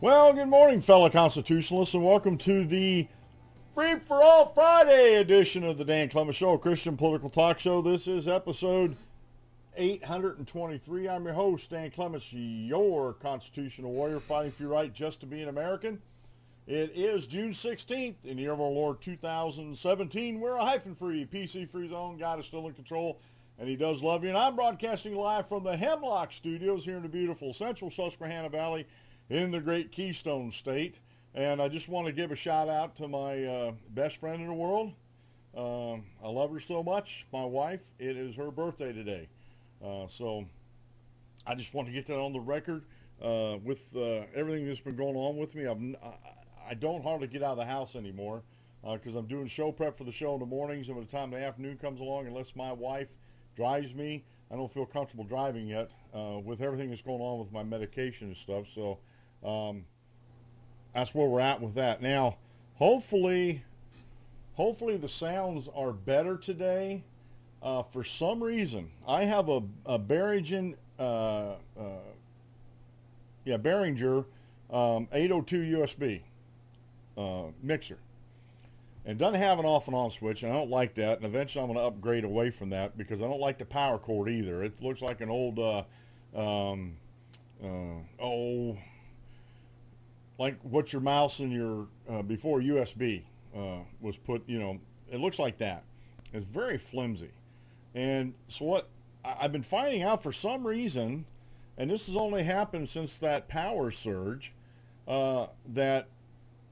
Well, good morning, fellow constitutionalists, and welcome to the Free-4-All-Friday edition of the Dan Clemens Show, a Christian political talk show. This is episode 823. I'm your host, Dan Clemens, your constitutional warrior, fighting for your right just to be an American. It is June 16th in the year of our Lord 2017. We're a hyphen-free, PC-free zone. God is still in control, and he does love you. And I'm broadcasting live from the Hemlock Studios here in the beautiful central Susquehanna Valley, in the great Keystone State. And I just want to give a shout out to my best friend in the world. I love her so much, my wife. It is her birthday today. So I just want to get that on the record. With everything that's been going on with me, I don't hardly get out of the house anymore because I'm doing show prep for the show in the mornings, and by the time the afternoon comes along, unless my wife drives me, I don't feel comfortable driving yet with everything that's going on with my medication and stuff. So that's where we're at with that. Now, hopefully the sounds are better today. For some reason, I have a Behringer 802 USB mixer. And it doesn't have an off and on switch, and I don't like that. And eventually I'm going to upgrade away from that because I don't like the power cord either. It looks like an old, like what your mouse and your, before USB was put, it looks like that. It's very flimsy. And so what I've been finding out for some reason, and this has only happened since that power surge, that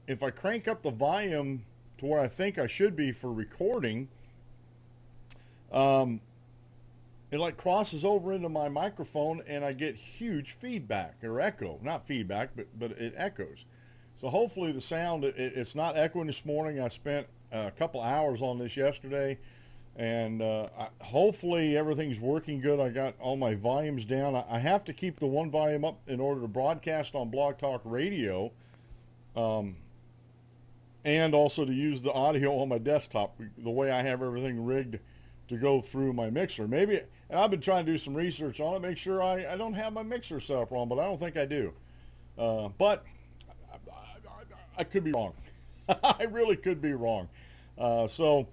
if I crank up the volume to where I think I should be for recording, it like crosses over into my microphone and I get huge feedback or echo. Not feedback, but it echoes. So hopefully the sound, it's not echoing this morning. I spent a couple hours on this yesterday, and hopefully everything's working good. I got all my volumes down. I have to keep the one volume up in order to broadcast on BlogTalkRadio, and also to use the audio on my desktop, the way I have everything rigged to go through my mixer. Maybe, and I've been trying to do some research on it, make sure I don't have my mixer set up wrong, but I don't think I do. But I could be wrong. I really could be wrong. So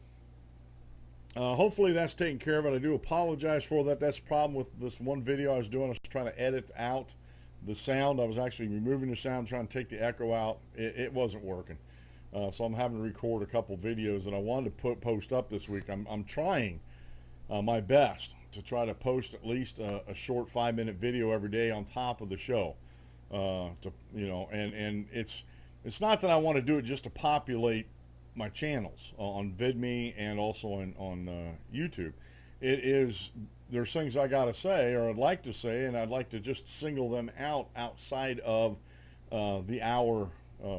hopefully that's taken care of it. I do apologize for that. That's the problem with this one video I was doing. I was trying to edit out the sound. I was actually removing the sound, trying to take the echo out. It wasn't working. So I'm having to record a couple videos that I wanted to post up this week. I'm trying my best to try to post at least a short 5-minute video every day on top of the show. And it's not that I want to do it just to populate my channels on VidMe and also on YouTube. It is, there's things I got to say or I'd like to say, and I'd like to just single them out outside of the hour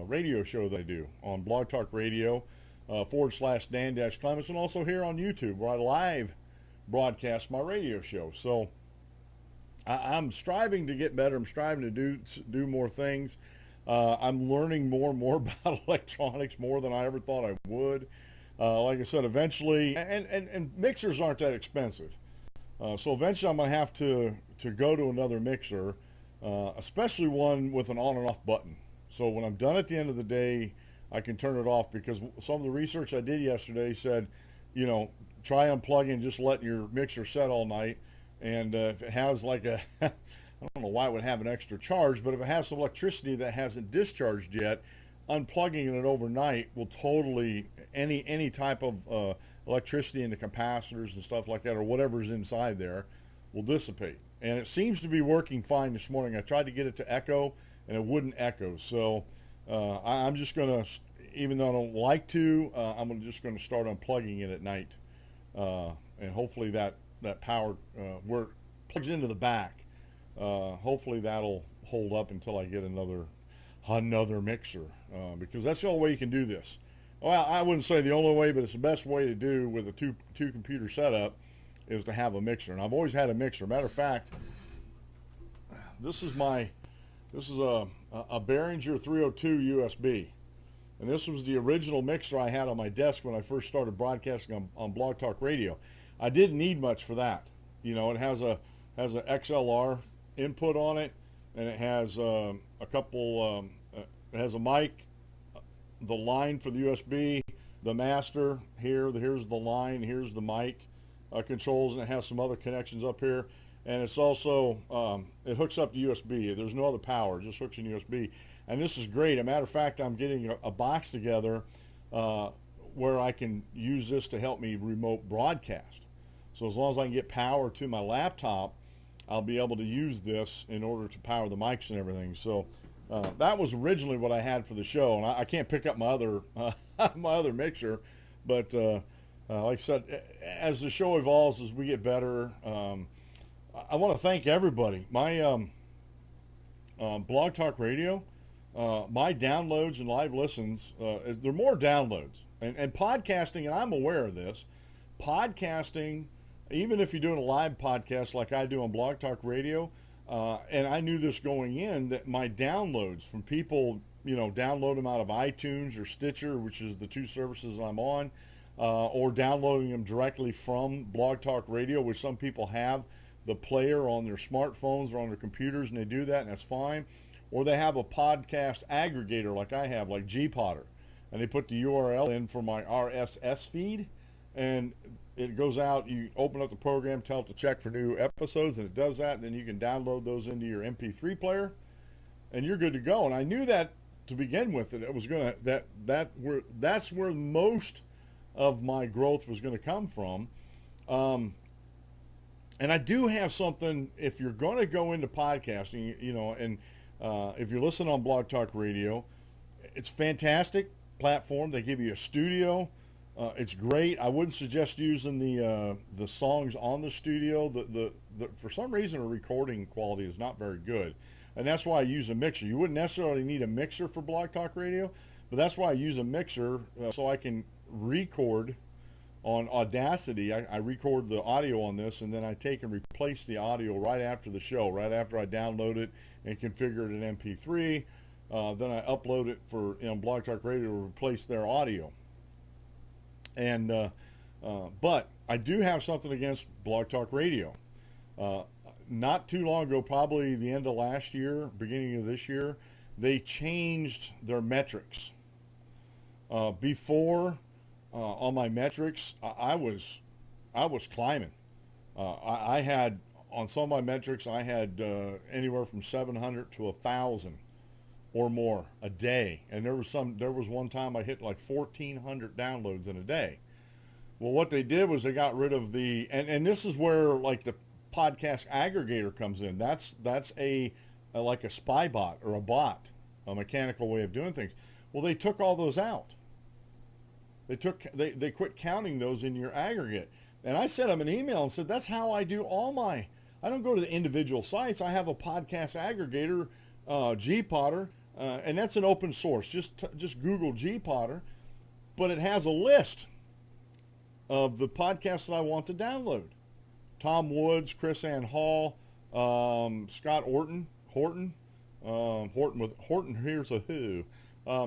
radio show that I do on BlogTalkRadio /Dan-Clemens, and also here on YouTube where I live broadcast my radio show. So I'm striving to get better. I'm striving to do more things. I'm learning more and more about electronics, more than I ever thought I would. Like I said, eventually, and mixers aren't that expensive. So eventually I'm going to have to go to another mixer, especially one with an on and off button. So when I'm done at the end of the day, I can turn it off, because some of the research I did yesterday said, try unplugging, just letting your mixer set all night. And if it has like a, I don't know why it would have an extra charge, but if it has some electricity that hasn't discharged yet, unplugging it overnight will totally, any type of electricity in the capacitors and stuff like that, or whatever's inside there, will dissipate. And it seems to be working fine this morning. I tried to get it to echo, and it wouldn't echo. So I'm just going to, even though I don't like to, I'm just going to start unplugging it at night. And hopefully that power, where it plugs into the back, hopefully that'll hold up until I get another mixer, because that's the only way you can do this. Well, I wouldn't say the only way, but it's the best way to do with a two computer setup is to have a mixer. And I've always had a mixer. Matter of fact, this is a Behringer 302 USB. And this was the original mixer I had on my desk when I first started broadcasting on Blog Talk Radio. I didn't need much for that. It has a XLR input on it, and it has a couple, it has a mic, the line for the USB, the master here, here's the line, here's the mic controls, and it has some other connections up here. And it's also, it hooks up to USB. There's no other power, it just hooks in USB. And this is great. As a matter of fact, I'm getting a box together where I can use this to help me remote broadcast. So as long as I can get power to my laptop, I'll be able to use this in order to power the mics and everything. So that was originally what I had for the show, and I can't pick up my other my other mixer. But like I said, as the show evolves, as we get better, I want to thank everybody. My Blog Talk Radio, my downloads and live listens, there are more downloads. And podcasting, and I'm aware of this, podcasting, even if you're doing a live podcast like I do on Blog Talk Radio, and I knew this going in, that my downloads from people, download them out of iTunes or Stitcher, which is the two services I'm on, or downloading them directly from Blog Talk Radio, which some people have the player on their smartphones or on their computers, and they do that, and that's fine. Or they have a podcast aggregator like I have, like Gpotter, and they put the URL in for my RSS feed, and it goes out. You open up the program, tell it to check for new episodes, and it does that. And then you can download those into your MP3 player, and you're good to go. And I knew that to begin with, that it was gonna that's where most of my growth was going to come from. And I do have something. If you're going to go into podcasting, and if you listen on Blog Talk Radio, it's a fantastic platform. They give you a studio. It's great. I wouldn't suggest using the songs on the studio. The for some reason, the recording quality is not very good, and that's why I use a mixer. You wouldn't necessarily need a mixer for Blog Talk Radio, but that's why I use a mixer so I can record on Audacity. I record the audio on this, and then I take and replace the audio right after the show, right after I download it and configure it in MP3. Then I upload it for Blog Talk Radio to replace their audio. And but I do have something against Blog Talk Radio. Not too long ago, probably the end of last year, beginning of this year, they changed their metrics. Before, on my metrics, I was climbing. I had, on some of my metrics, I had anywhere from 700 to 1,000 or more a day, and there was one time I hit like 1,400 downloads in a day. Well, what they did was they got rid of the, and this is where like the podcast aggregator comes in. That's a like a spy bot or a bot, a mechanical way of doing things. Well, they took all those out. They quit counting those in your aggregate. And I sent them an email and said, that's how I do all my, I don't go to the individual sites. I have a podcast aggregator, Gpotter, and that's an open source. Just Google Gpotter, but it has a list of the podcasts that I want to download. Tom Woods, Chris Ann Hall, Scott Horton, here's a who,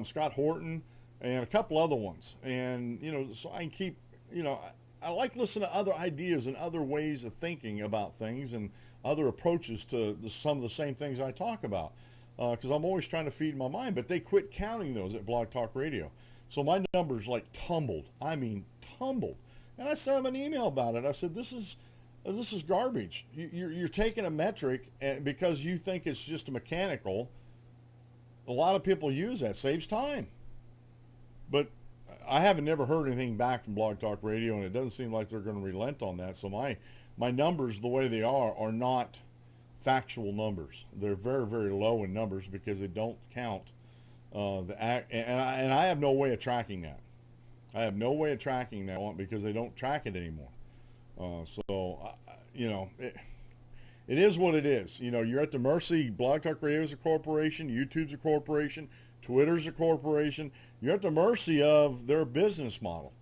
Scott Horton, and a couple other ones. And, so I can keep, I like listening to other ideas and other ways of thinking about things and other approaches to some of the same things I talk about, because I'm always trying to feed my mind. But they quit counting those at Blog Talk Radio. So my numbers like tumbled. I mean, tumbled. And I sent them an email about it. I said, this is garbage. You're taking a metric, and because you think it's just a mechanical, a lot of people use that. Saves time. But I haven't never heard anything back from Blog Talk Radio, and it doesn't seem like they're going to relent on that. So my numbers, the way they are not factual numbers. They're very, very low in numbers because they don't count and I have no way of tracking that. I have no way of tracking that because they don't track it anymore. It is what it is. You're at the mercy. Blog Talk Radio is a corporation. YouTube's a corporation. Twitter's a corporation. You're at the mercy of their business model.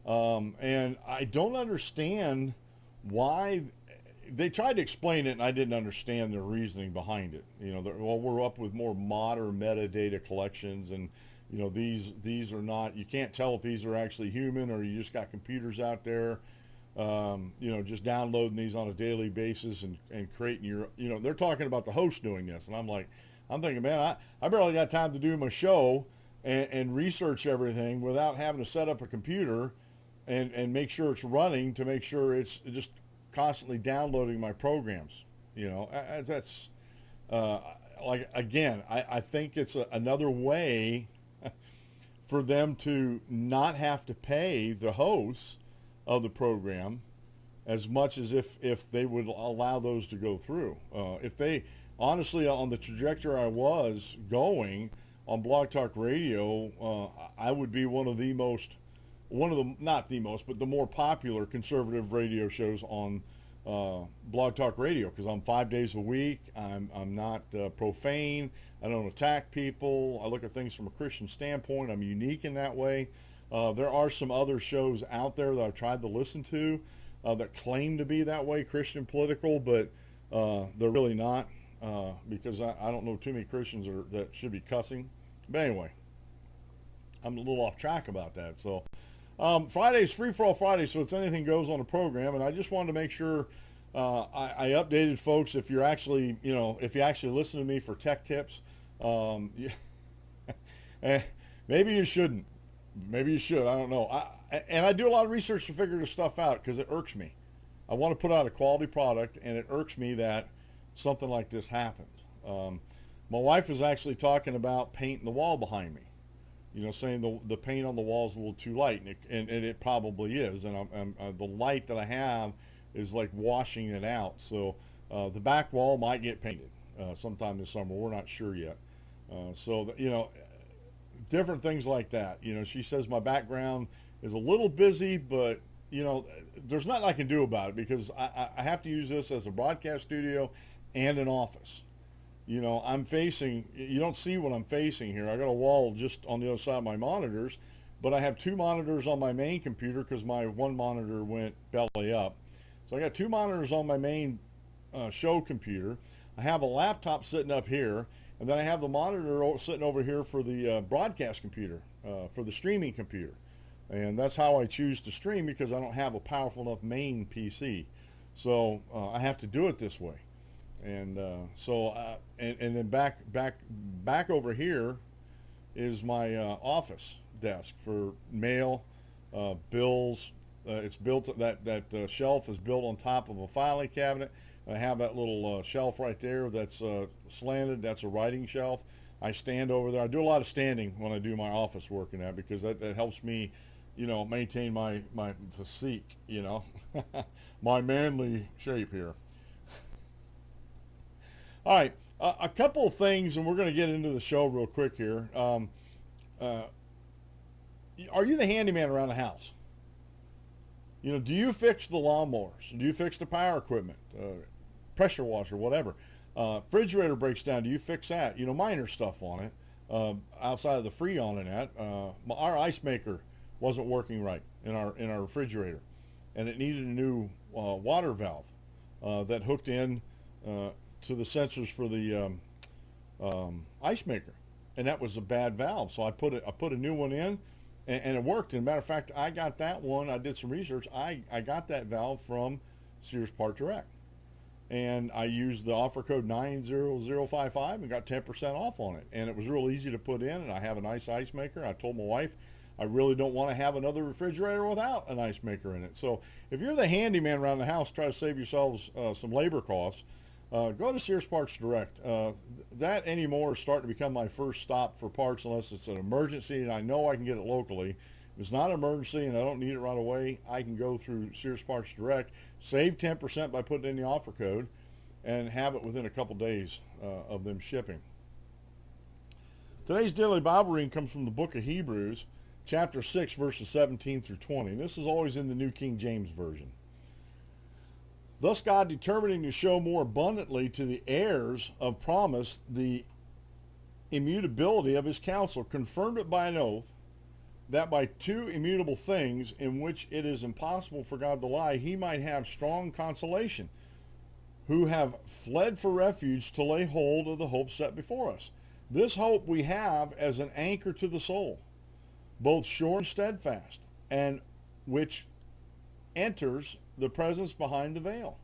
And I don't understand why they tried to explain it, and I didn't understand their reasoning behind it. We're up with more modern metadata collections, and these are not, you can't tell if these are actually human or you just got computers out there, just downloading these on a daily basis and creating your, they're talking about the host doing this. And I'm like, I'm thinking, man, I barely got time to do my show and research everything without having to set up a computer and make sure it's running, to make sure it's just constantly downloading my programs. You know, that's like, again, I think it's another way for them to not have to pay the hosts of the program as much as if they would allow those to go through. If they, honestly, on the trajectory I was going on Blog Talk Radio, I would be one of the not the most, but the more popular conservative radio shows on Blog Talk Radio, because I'm 5 days a week. I'm not profane. I don't attack people. I look at things from a Christian standpoint. I'm unique in that way. There are some other shows out there that I've tried to listen to that claim to be that way, Christian political, but they're really not, because I don't know too many Christians that should be cussing. But anyway, I'm a little off track about that. So Friday's Free-for-All-Friday, so it's anything goes on the program, and I just wanted to make sure I updated folks. If you're actually, if you actually listen to me for tech tips, maybe you shouldn't. Maybe you should. I don't know. And I do a lot of research to figure this stuff out because it irks me. I want to put out a quality product, and it irks me that something like this happens. My wife was actually talking about painting the wall behind me. Saying the paint on the wall is a little too light, and it probably is. And the light that I have is like washing it out. So the back wall might get painted sometime this summer. We're not sure yet. Different things like that. She says my background is a little busy, but there's nothing I can do about it because I have to use this as a broadcast studio and an office. I'm facing, you don't see what I'm facing here. I got a wall just on the other side of my monitors, but I have two monitors on my main computer because my one monitor went belly up. So I got two monitors on my main show computer. I have a laptop sitting up here, and then I have the monitor sitting over here for the broadcast computer, for the streaming computer. And that's how I choose to stream because I don't have a powerful enough main PC. So I have to do it this way. And and then back over here is my office desk for mail, bills. It's built, that shelf is built on top of a filing cabinet. I have that little shelf right there that's slanted. That's a writing shelf. I stand over there. I do a lot of standing when I do my office work in that because that helps me, maintain my physique, my manly shape here. All right, a couple of things, and we're going to get into the show real quick here. Are you the handyman around the house? Do you fix the lawnmowers? Do you fix the power equipment, pressure washer, whatever? Refrigerator breaks down. Do you fix that? Minor stuff on it, outside of the Freon and that. Our ice maker wasn't working right in our refrigerator, and it needed a new water valve that hooked in to the sensors for the ice maker, and that was a bad valve. So I put a new one in, and it worked. And matter of fact, I got that one. I did some research. I got that valve from Sears Part Direct, and I used the offer code 90055 and got 10% off on it. And it was real easy to put in. And I have a nice ice maker. I told my wife I really don't want to have another refrigerator without an ice maker in it. So if you're the handyman around the house, try to save yourselves some labor costs. Go to Sears Parts Direct. That anymore is starting to become my first stop for parts unless it's an emergency and I know I can get it locally. If it's not an emergency and I don't need it right away, I can go through Sears Parts Direct, save 10% by putting in the offer code, and have it within a couple days of them shipping. Today's Daily Bible reading comes from the book of Hebrews, chapter 6, verses 17 through 20. This is always in the New King James Version. Thus God, determining to show more abundantly to the heirs of promise the immutability of his counsel, confirmed it by an oath, that by two immutable things in which it is impossible for God to lie, he might have strong consolation, who have fled for refuge to lay hold of the hope set before us. This hope we have as an anchor to the soul, both sure and steadfast, and which enters the presence behind the veil,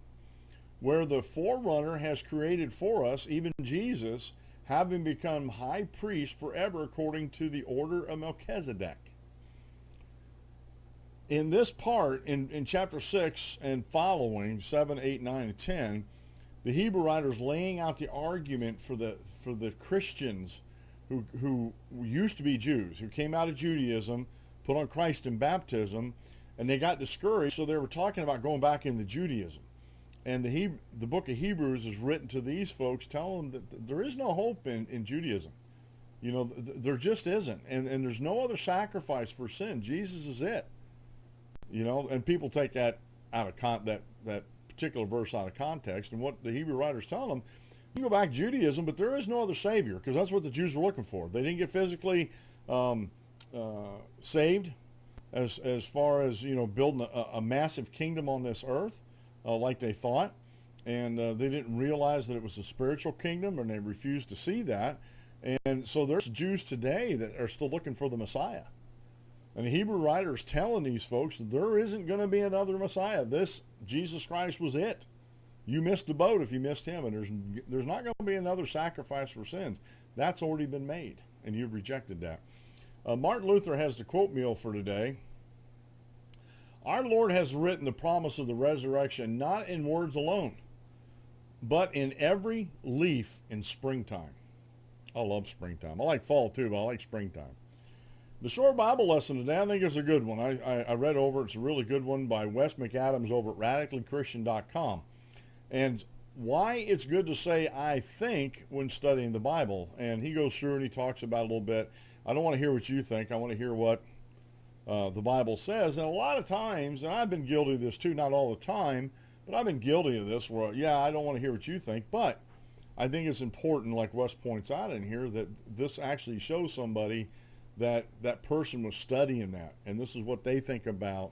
where the forerunner has created for us, even Jesus, having become high priest forever according to the order of Melchizedek. In this part, in chapter 6 and following, 7, 8, 9, and 10, the Hebrew writer's laying out the argument for the Christians who used to be Jews, who came out of Judaism, put on Christ in baptism, and they got discouraged, so they were talking about going back into Judaism. And the book of Hebrews is written to these folks, telling them that there is no hope in Judaism. You know, there just isn't. And there's no other sacrifice for sin. Jesus is it. You know, and people take that out of that particular verse out of context. And what the Hebrew writer's telling them, you go back to Judaism, but there is no other Savior, because that's what the Jews were looking for. They didn't get physically saved as far as, you know, building a massive kingdom on this earth. Like they thought, and they didn't realize that it was a spiritual kingdom, and they refused to see that. And so there's Jews today that are still looking for the Messiah. And the Hebrew writer is telling these folks that there isn't going to be another Messiah. This Jesus Christ was it. You missed the boat if you missed him, and there's not going to be another sacrifice for sins. That's already been made, and you've rejected that. Martin Luther has the quote meal for today. Our Lord has written the promise of the resurrection not in words alone, but in every leaf in springtime. I love springtime. I like fall too, but I like springtime. The short Bible lesson today, I think, is a good one. I read over it. It's a really good one by Wes McAdams over at radicallychristian.com. And why it's good to say I think when studying the Bible. And he goes through and he talks about it a little bit. I don't want to hear what you think. I want to hear what the Bible says. And a lot of times, and I've been guilty of this too, not all the time, but I've been guilty of this where, yeah, I don't want to hear what you think, but I think it's important, like Wes points out in here, that this actually shows somebody that that person was studying that, and this is what they think about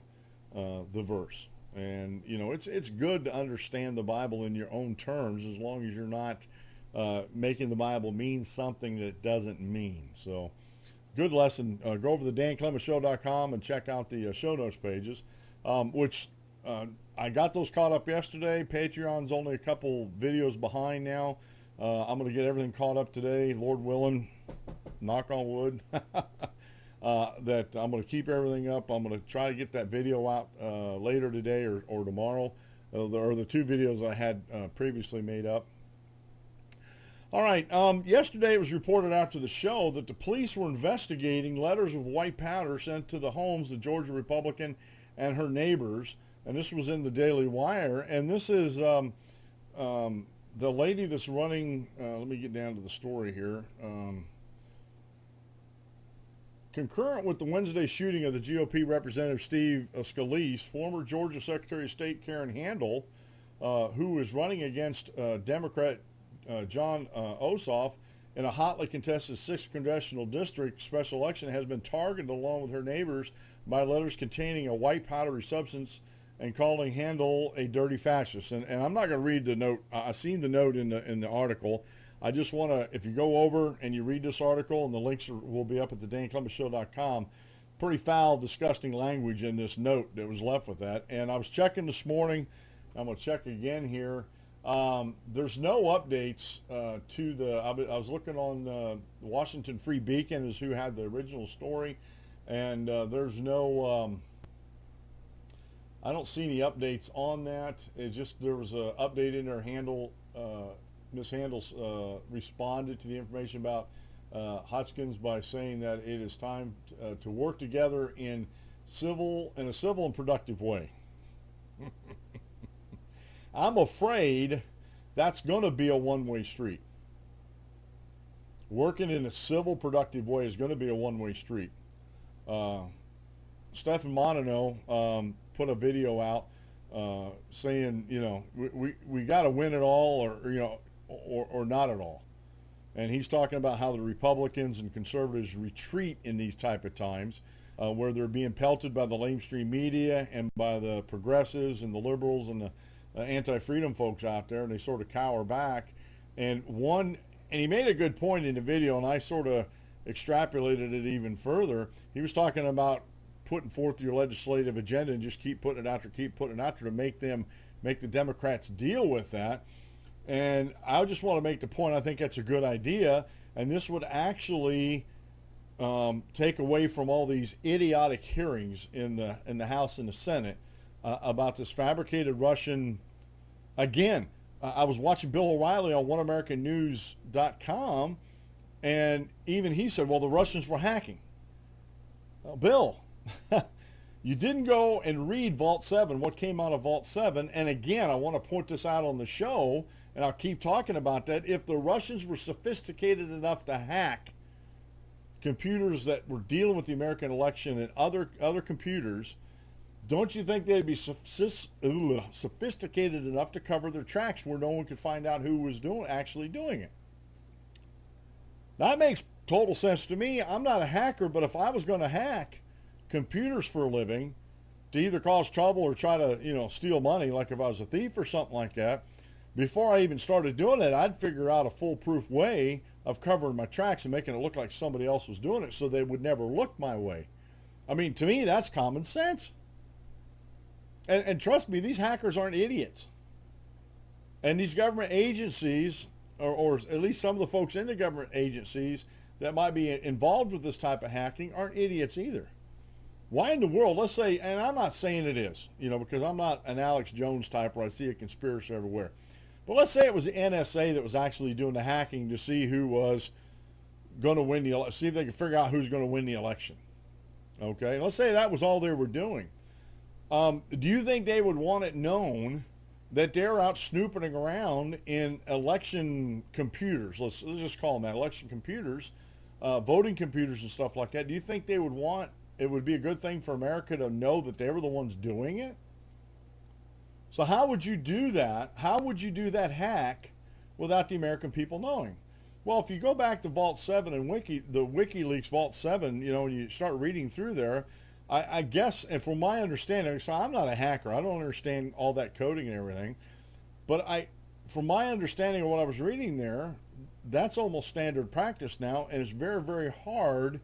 the verse. And, you know, it's good to understand the Bible in your own terms, as long as you're not making the Bible mean something that it doesn't mean. So, good lesson. Go over to danclemenshow.com and check out the show notes pages, which I got those caught up yesterday. Patreon's only a couple videos behind now. I'm going to get everything caught up today, Lord willing, knock on wood, that I'm going to keep everything up. I'm going to try to get that video out later today or tomorrow, or the two videos I had previously made up. All right, yesterday it was reported after the show that the police were investigating letters of white powder sent to the homes of Georgia Republican and her neighbors, and this was in the Daily Wire, and this is the lady that's running, let me get down to the story here. Concurrent with the Wednesday shooting of the GOP Representative Steve Scalise, former Georgia Secretary of State Karen Handel, who is running against Democrat John Ossoff in a hotly contested 6th Congressional District special election, has been targeted along with her neighbors by letters containing a white powdery substance and calling Handel a dirty fascist. And I'm not going to read the note. I've seen the note in the article. I just want to, if you go over and you read this article, and the links will be up at the danclemenshow.com, pretty foul, disgusting language in this note that was left with that. And I was checking this morning. I'm going to check again here. There's no updates to the, I was looking on the Washington Free Beacon is who had the original story, and there's no, I don't see any updates on that. It just, there was an update in there. Miss Handel responded to the information about Hotchkiss by saying that it is time to work together in a civil and productive way. I'm afraid that's going to be a one-way street. Working in a civil, productive way is going to be a one-way street. Stephan Montano put a video out saying, you know, we got to win it all, or you know, or not at all. And he's talking about how the Republicans and conservatives retreat in these type of times, where they're being pelted by the lamestream media and by the progressives and the liberals and the anti-freedom folks out there, and they sort of cower back. And he made a good point in the video, and I sort of extrapolated it even further. He was talking about putting forth your legislative agenda and just keep putting it out there to make the Democrats deal with that. And I just want to make the point, I think that's a good idea, and this would actually take away from all these idiotic hearings in the House and the Senate about this fabricated Russian. Again, I was watching Bill O'Reilly on OneAmericanNews.com, and even he said, well, the Russians were hacking. Well, Bill, you didn't go and read Vault 7, what came out of Vault 7. And again, I want to point this out on the show, and I'll keep talking about that. If the Russians were sophisticated enough to hack computers that were dealing with the American election and other computers, don't you think they'd be sophisticated enough to cover their tracks where no one could find out who was actually doing it? That makes total sense to me. I'm not a hacker, but if I was going to hack computers for a living to either cause trouble or try to, steal money, like if I was a thief or something like that, before I even started doing it, I'd figure out a foolproof way of covering my tracks and making it look like somebody else was doing it so they would never look my way. I mean, to me, that's common sense. And trust me, these hackers aren't idiots. And these government agencies, or at least some of the folks in the government agencies that might be involved with this type of hacking, aren't idiots either. Why in the world, let's say, and I'm not saying it is, because I'm not an Alex Jones type where I see a conspiracy everywhere. But let's say it was the NSA that was actually doing the hacking to see who was going to win the election, see if they could figure out who's going to win the election. Okay, let's say that was all they were doing. Do you think they would want it known that they're out snooping around in election computers? Let's just call them that, election computers, voting computers and stuff like that. Do you think they would want, it would be a good thing for America to know that they were the ones doing it? So how would you do that? How would you do that hack without the American people knowing? Well, if you go back to Vault 7 and the WikiLeaks Vault 7, and you start reading through there, I guess, and from my understanding, so I'm not a hacker. I don't understand all that coding and everything. But from my understanding of what I was reading there, that's almost standard practice now, and it's very, very hard.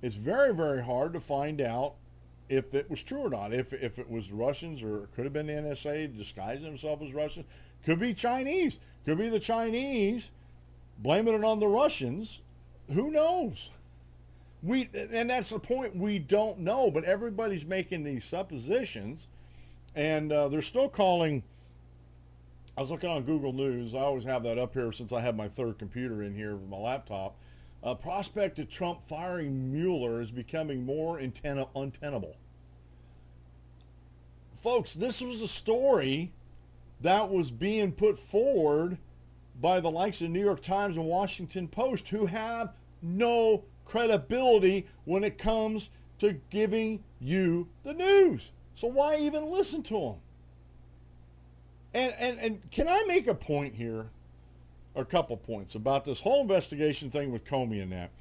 It's very, very hard to find out if it was true or not. If it was Russians, or it could have been the NSA disguising themselves as Russians. Could be Chinese. Could be the Chinese blaming it on the Russians. Who knows? And that's the point. We don't know, but everybody's making these suppositions, and they're still calling. I was looking on Google News. I always have that up here since I have my third computer in here with my laptop. Prospect of Trump firing Mueller is becoming more untenable. Folks, this was a story that was being put forward by the likes of New York Times and Washington Post, who have no credibility when it comes to giving you the news. So why even listen to them? And can I make a point here, or a couple points about this whole investigation thing with Comey and that?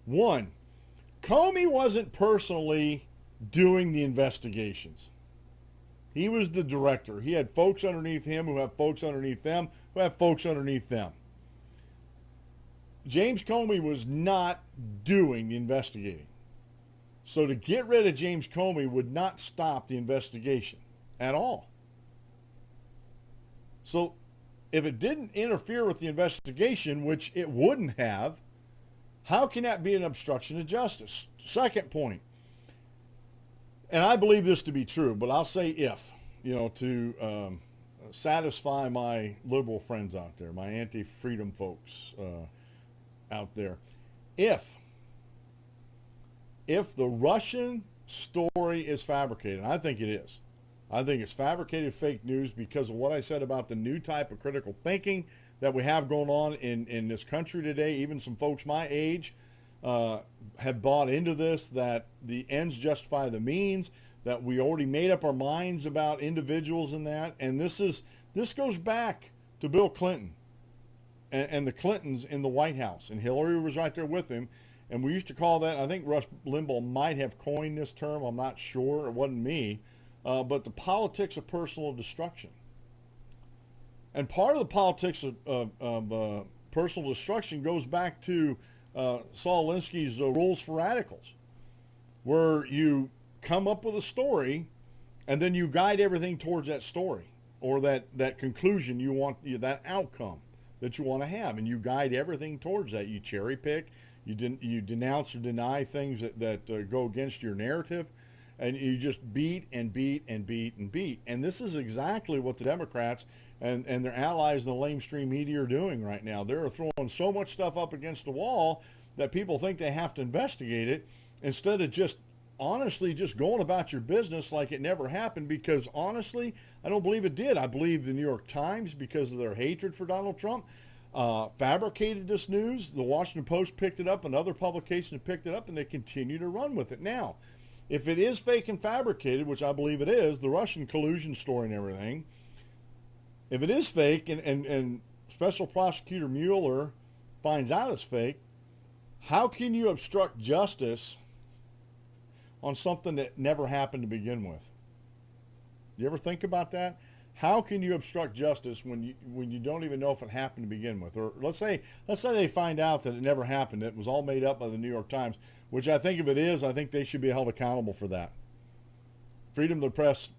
One, Comey wasn't personally doing the investigations. He was the director. He had folks underneath him who have folks underneath them who have folks underneath them. James Comey was not doing the investigating. So to get rid of James Comey would not stop the investigation at all. So if it didn't interfere with the investigation, which it wouldn't have, how can that be an obstruction of justice? Second point, and I believe this to be true, but I'll say if, to satisfy my liberal friends out there, my anti-freedom folks out there, if the Russian story is fabricated, and I think it is. I think it's fabricated fake news because of what I said about the new type of critical thinking that we have going on in this country today. Even some folks my age have bought into this, that the ends justify the means, that we already made up our minds about individuals and that. And this goes back to Bill Clinton and the Clintons in the White House. And Hillary was right there with him. And we used to call that, I think Rush Limbaugh might have coined this term, I'm not sure, it wasn't me, but the politics of personal destruction. And part of the politics of personal destruction goes back to Saul Alinsky's Rules for Radicals, where you come up with a story and then you guide everything towards that story. or that conclusion you want, that outcome that you want to have, and you guide everything towards that. You cherry pick, you denounce or deny things that go against your narrative, and you just beat and beat and beat and beat. And this is exactly what the Democrats and their allies in the lamestream media are doing right now. They're throwing so much stuff up against the wall that people think they have to investigate it, instead of just honestly just going about your business like it never happened. Because honestly, I don't believe it did. I believe the New York Times, because of their hatred for Donald Trump, fabricated this news. The Washington Post picked it up, and other publications picked it up, and they continue to run with it. Now, if it is fake and fabricated, which I believe it is, the Russian collusion story and everything, if it is fake and Special Prosecutor Mueller finds out it's fake, how can you obstruct justice on something that never happened to begin with? You ever think about that? How can you obstruct justice when you don't even know if it happened to begin with? Or let's say they find out that it never happened. It was all made up by the New York Times, which I think if it is, I think they should be held accountable for that. Freedom of the press,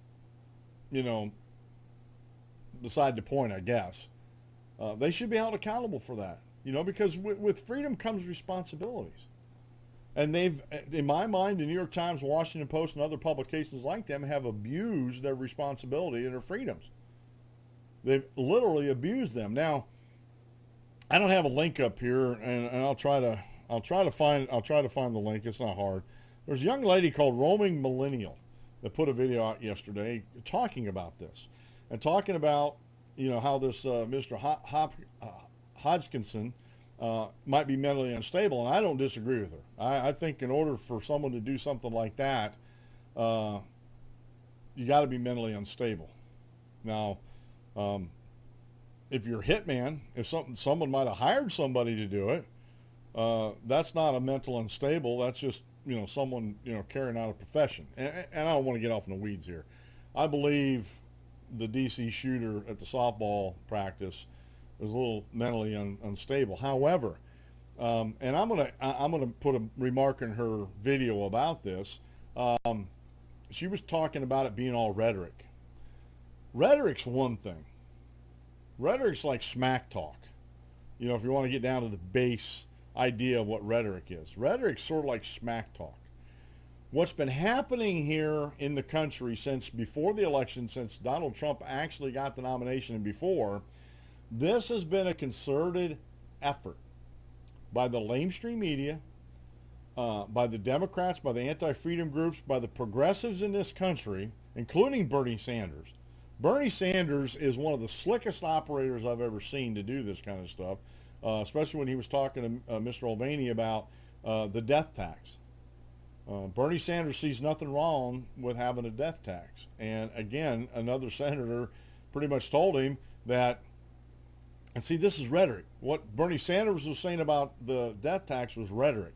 beside the point, I guess. They should be held accountable for that, because with freedom comes responsibilities. And they've, in my mind, the New York Times, Washington Post, and other publications like them have abused their responsibility and their freedoms. They've literally abused them. Now, I don't have a link up here, and I'll try to find the link. It's not hard. There's a young lady called Roaming Millennial that put a video out yesterday talking about this, and talking about how this Mr. Hodgkinson might be mentally unstable, and I don't disagree with her. I think in order for someone to do something like that, you got to be mentally unstable. Now, if you're a hitman, if someone might have hired somebody to do it, that's not a mental unstable. That's just someone carrying out a profession. And I don't want to get off in the weeds here. I believe the DC shooter at the softball practice was a little mentally unstable. However, and I'm gonna put a remark in her video about this. She was talking about it being all rhetoric. Rhetoric's one thing. Rhetoric's like smack talk. If you want to get down to the base idea of what rhetoric is. Rhetoric's sort of like smack talk. What's been happening here in the country since before the election, since Donald Trump actually got the nomination and before, this has been a concerted effort by the lamestream media, by the Democrats, by the anti-freedom groups, by the progressives in this country, including Bernie Sanders. Bernie Sanders is one of the slickest operators I've ever seen to do this kind of stuff, especially when he was talking to Mr. Mulvaney about the death tax. Bernie Sanders sees nothing wrong with having a death tax. And again, another senator pretty much told him that, and see, this is rhetoric. What Bernie Sanders was saying about the death tax was rhetoric,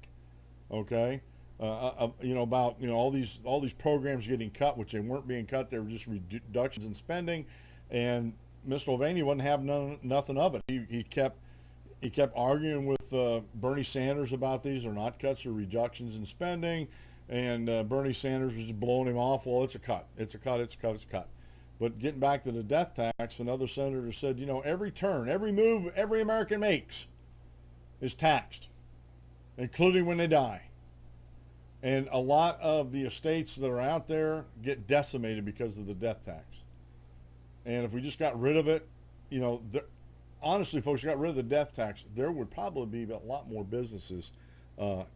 okay? About all these programs getting cut, which they weren't being cut. They were just reductions in spending, and Mr. Mulvaney wouldn't have nothing of it. He kept arguing with Bernie Sanders about these are not cuts or reductions in spending, and Bernie Sanders was just blowing him off. Well, it's a cut. It's a cut. It's a cut. It's a cut. But getting back to the death tax, another senator said, every turn, every move every American makes is taxed, including when they die. And a lot of the estates that are out there get decimated because of the death tax. And if we just got rid of it, honestly, folks, got rid of the death tax, there would probably be a lot more businesses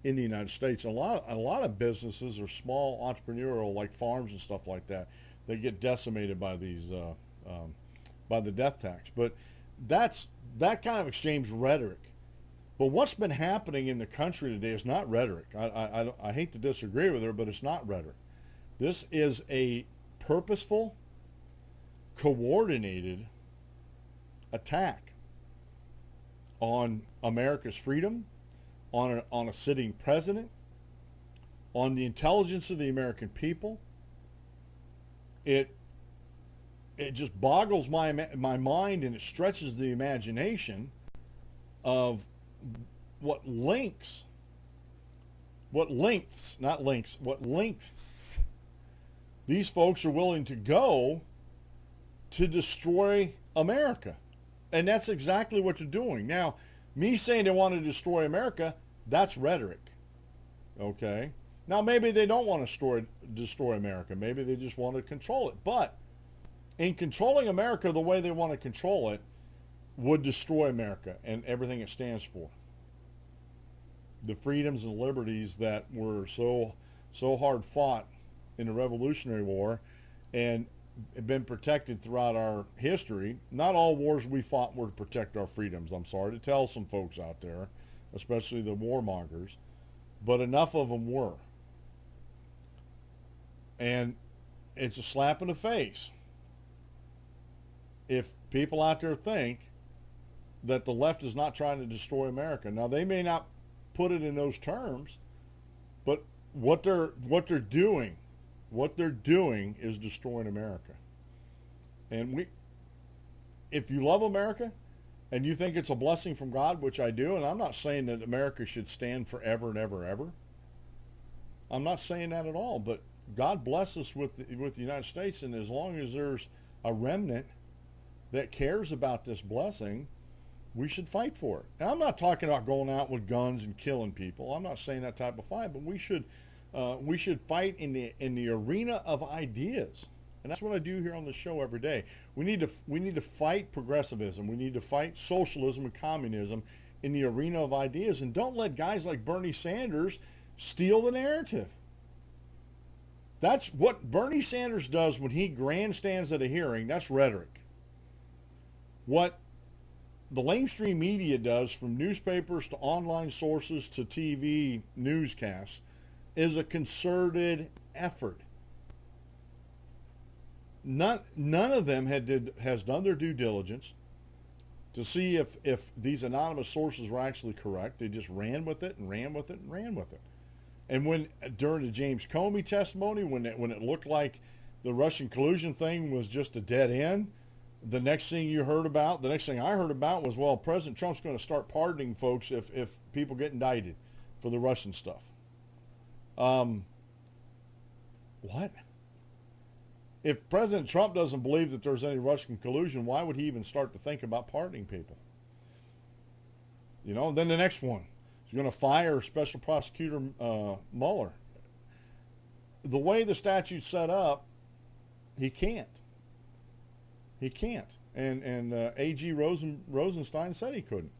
in the United States. A lot of businesses are small entrepreneurial, like farms and stuff like that. They get decimated by these by the death tax. But that kind of exchange rhetoric. But what's been happening in the country today is not rhetoric. I hate to disagree with her, but it's not rhetoric. This is a purposeful, coordinated attack on America's freedom, on a sitting president, on the intelligence of the American people. It just boggles my mind, and it stretches the imagination of what lengths these folks are willing to go to destroy America. And that's exactly what they're doing. Now, me saying they want to destroy America, that's rhetoric. Okay? Now, maybe they don't want to destroy America. Maybe they just want to control it. But in controlling America the way they want to control it would destroy America and everything it stands for. The freedoms and liberties that were so hard fought in the Revolutionary War and have been protected throughout our history. Not all wars we fought were to protect our freedoms. I'm sorry to tell some folks out there, especially the warmongers, but enough of them were. And it's a slap in the face if people out there think that the left is not trying to destroy America. Now, they may not put it in those terms, but what they're doing is destroying America. And if you love America and you think it's a blessing from God, which I do, and I'm not saying that America should stand forever and ever, ever. I'm not saying that at all, but God bless us with the United States, and as long as there's a remnant that cares about this blessing, we should fight for it. Now, I'm not talking about going out with guns and killing people. I'm not saying that type of fight, but we should fight in the arena of ideas, and that's what I do here on the show every day. We need to fight progressivism. We need to fight socialism and communism in the arena of ideas, and don't let guys like Bernie Sanders steal the narrative. That's what Bernie Sanders does when he grandstands at a hearing. That's rhetoric. What the lamestream media does, from newspapers to online sources to TV newscasts, is a concerted effort. None of them has done their due diligence to see if these anonymous sources were actually correct. They just ran with it and ran with it and ran with it. And when during the James Comey testimony, when it looked like the Russian collusion thing was just a dead end, the next thing I heard about was, well, President Trump's going to start pardoning folks if people get indicted for the Russian stuff. What? If President Trump doesn't believe that there's any Russian collusion, why would he even start to think about pardoning people? You know, then the next one. He's going to fire Special Prosecutor Mueller. The way the statute's set up, he can't. He can't. And A.G. Rosenstein said he couldn't.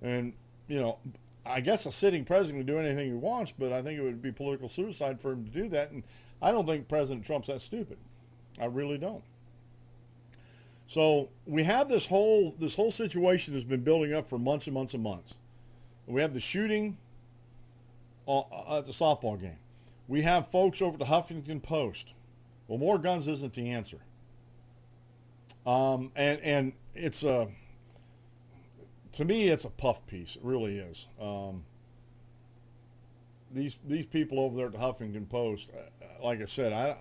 And, you know, I guess a sitting president can do anything he wants, but I think it would be political suicide for him to do that. And I don't think President Trump's that stupid. I really don't. So we have this whole situation that's been building up for months and months and months. We have the shooting at the softball game. We have folks over at the Huffington Post. Well, more guns isn't the answer. And it's to me, it's a puff piece. It really is. These people over there at the Huffington Post, like I said,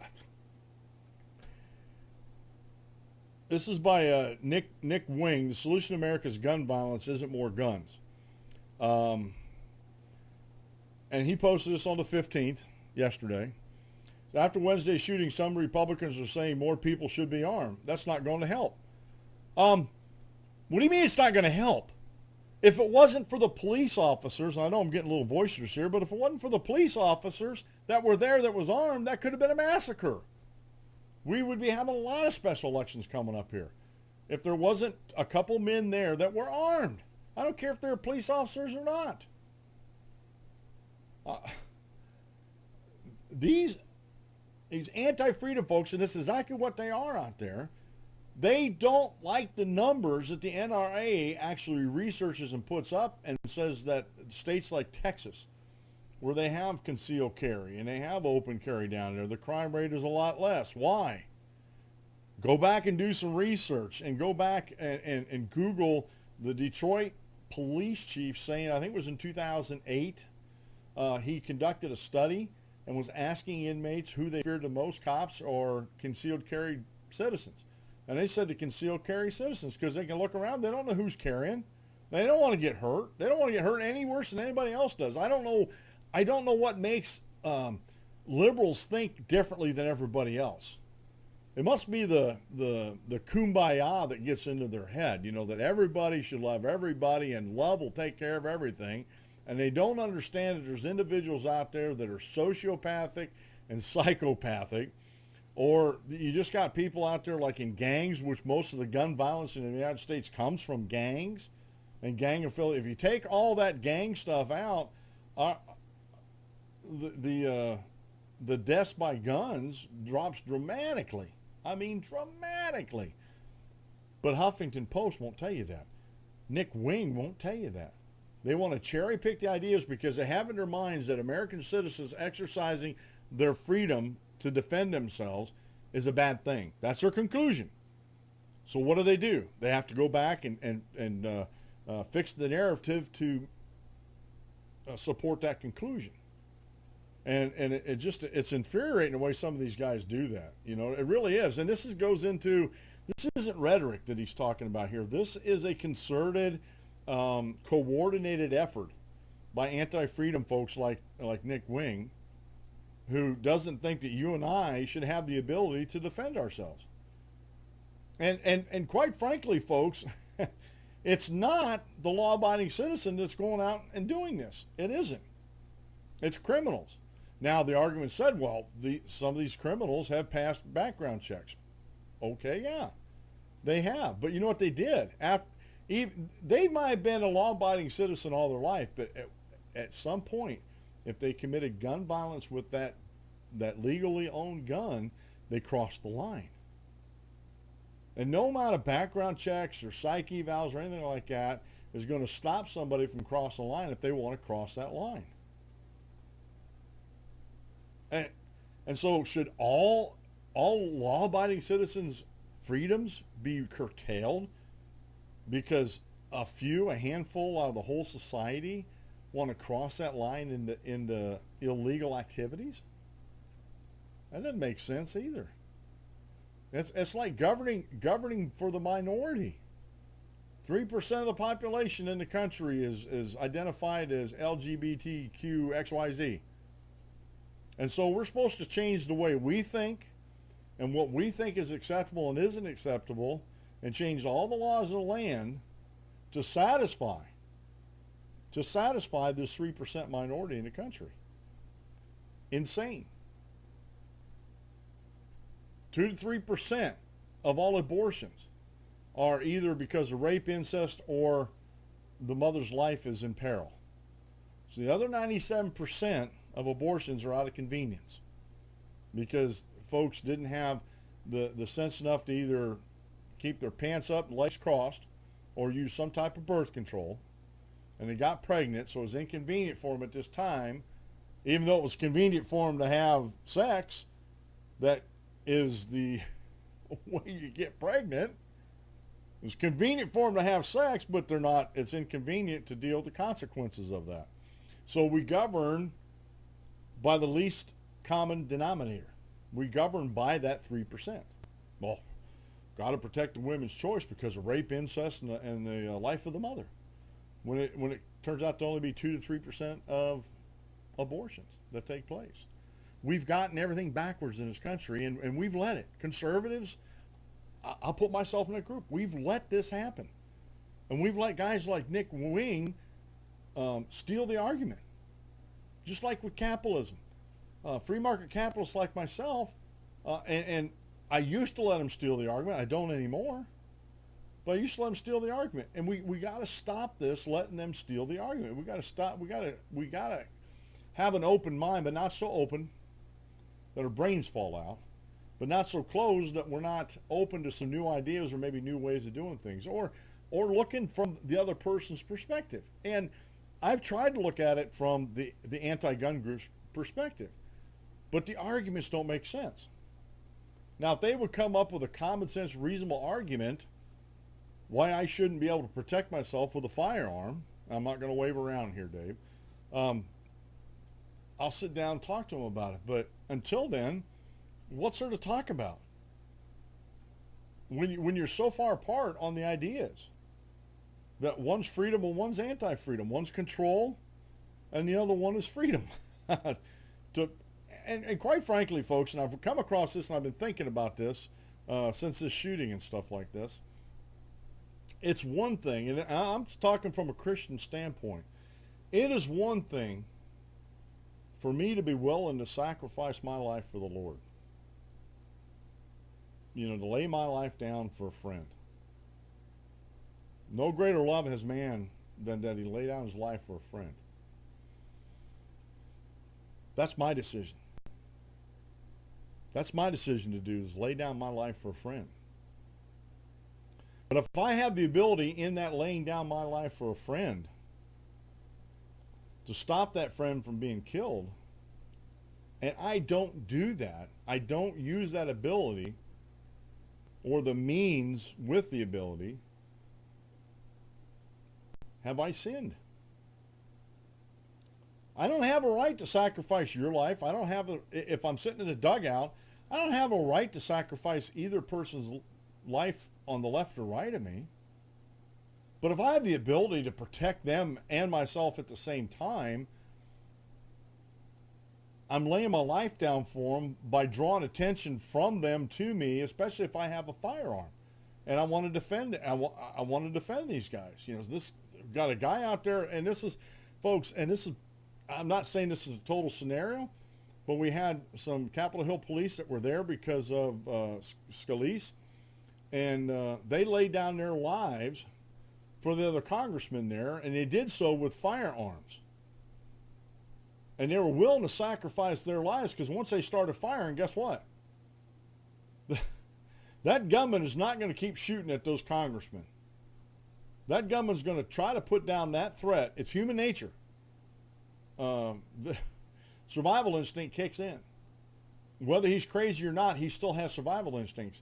this is by Nick Wing. The solution to America's gun violence isn't more guns. And he posted this on the 15th, yesterday. After Wednesday's shooting, some Republicans are saying more people should be armed. That's not going to help. What do you mean it's not going to help? If it wasn't for the police officers, I know I'm getting a little boisterous here, but if it wasn't for the police officers that were there that was armed, that could have been a massacre. We would be having a lot of special elections coming up here if there wasn't a couple men there that were armed. I don't care if they're police officers or not. These anti-freedom folks, and this is exactly what they are out there, they don't like the numbers that the NRA actually researches and puts up and says that states like Texas, where they have concealed carry and they have open carry down there, the crime rate is a lot less. Why? Go back and do some research and go back and Google the Detroit police chief saying, I think it was in 2008, he conducted a study and was asking inmates who they feared the most, cops or concealed carry citizens. And they said the concealed carry citizens because they can look around. They don't know who's carrying. They don't want to get hurt. They don't want to get hurt any worse than anybody else does. I don't know what makes liberals think differently than everybody else. It must be the kumbaya that gets into their head, that everybody should love everybody and love will take care of everything. And they don't understand that there's individuals out there that are sociopathic and psychopathic, or you just got people out there like in gangs, which most of the gun violence in the United States comes from gangs and gang affiliate. If you take all that gang stuff out, the deaths by guns drops dramatically. I mean, dramatically. But Huffington Post won't tell you that. Nick Wing won't tell you that. They want to cherry pick the ideas because they have in their minds that American citizens exercising their freedom to defend themselves is a bad thing. That's their conclusion. So what do? They have to go back and fix the narrative to support that conclusion. And it's infuriating the way some of these guys do that. It really is. And this isn't rhetoric that he's talking about here. This is a concerted, coordinated effort by anti-freedom folks like Nick Wing, who doesn't think that you and I should have the ability to defend ourselves. And quite frankly, folks, it's not the law-abiding citizen that's going out and doing this. It isn't. It's criminals. Now, the argument said, well, some of these criminals have passed background checks. Okay, yeah, they have. But you know what they did? They might have been a law-abiding citizen all their life, but at some point, if they committed gun violence with that legally owned gun, they crossed the line. And no amount of background checks or psych evals or anything like that is going to stop somebody from crossing the line if they want to cross that line. And so should all law-abiding citizens' freedoms be curtailed because a handful out of the whole society want to cross that line into illegal activities? That doesn't make sense either. It's like governing for the minority. 3% of the population in the country is identified as LGBTQXYZ. And so we're supposed to change the way we think and what we think is acceptable and isn't acceptable and change all the laws of the land to satisfy this 3% minority in the country. Insane. 2 to 3% of all abortions are either because of rape, incest, or the mother's life is in peril. So the other 97% of abortions are out of convenience because folks didn't have the sense enough to either keep their pants up and legs crossed or use some type of birth control, and they got pregnant, so it was inconvenient for them at this time. Even though it was convenient for them to have sex, that is the way you get pregnant. It was convenient for them to have sex, but it's inconvenient to deal with the consequences of that. So we govern by the least common denominator. We govern by that 3%. Well, got to protect the women's choice because of rape, incest, and the life of the mother. When it turns out to only be 2 to 3% of abortions that take place. We've gotten everything backwards in this country, and we've let it. Conservatives, I'll put myself in that group. We've let this happen. And we've let guys like Nick Wing steal the argument. Just like with capitalism. Free market capitalists like myself, and I used to let them steal the argument. I don't anymore. But I used to let them steal the argument. And we got to stop this, letting them steal the argument. We got to stop. We got to have an open mind, but not so open that our brains fall out, but not so closed that we're not open to some new ideas or maybe new ways of doing things, or looking from the other person's perspective. And I've tried to look at it from the anti-gun group's perspective, but the arguments don't make sense. Now, if they would come up with a common sense, reasonable argument why I shouldn't be able to protect myself with a firearm, I'm not going to wave around here, Dave, I'll sit down and talk to them about it. But until then, what's there to talk about? When you're so far apart on the ideas that one's freedom and one's anti-freedom, one's control and the other one is freedom. And quite frankly, folks, and I've come across this and I've been thinking about this since this shooting and stuff like this. It's one thing, and I'm talking from a Christian standpoint. It is one thing for me to be willing to sacrifice my life for the Lord. You know, to lay my life down for a friend. No greater love has man than that he lay down his life for a friend. That's my decision. That's my decision to do, is lay down my life for a friend. But if I have the ability in that laying down my life for a friend to stop that friend from being killed, and I don't do that, I don't use that ability or the means with the ability, have I sinned? I don't have a right to sacrifice your life. I don't have if I'm sitting in a dugout, I don't have a right to sacrifice either person's life on the left or right of me. But if I have the ability to protect them and myself at the same time, I'm laying my life down for them by drawing attention from them to me, especially if I have a firearm and I want to defend it. I want to defend these guys. You know, this got a guy out there, and this is, folks, and this is, I'm not saying this is a total scenario, but we had some Capitol Hill police that were there because of Scalise, and they laid down their lives for the other congressmen there, and they did so with firearms. And they were willing to sacrifice their lives, because once they started firing, guess what? That gunman is not going to keep shooting at those congressmen. That gunman's going to try to put down that threat. It's human nature. The survival instinct kicks in. Whether he's crazy or not, he still has survival instincts.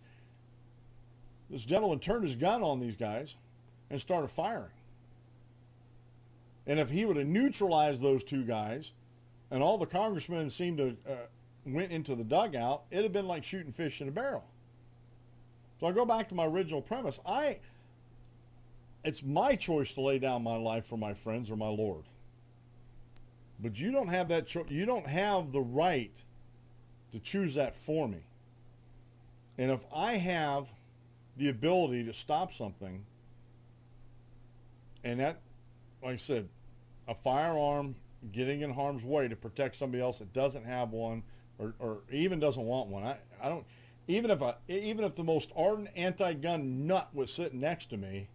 This gentleman turned his gun on these guys and started firing. And if he would have neutralized those two guys, and all the congressmen seemed to went into the dugout, it'd have been like shooting fish in a barrel. So I go back to my original premise. It's my choice to lay down my life for my friends or my Lord. But you don't have that you don't have the right to choose that for me. And if I have the ability to stop something, and that, like I said, a firearm, getting in harm's way to protect somebody else that doesn't have one, or even doesn't want one. I don't, even if the most ardent anti-gun nut was sitting next to me,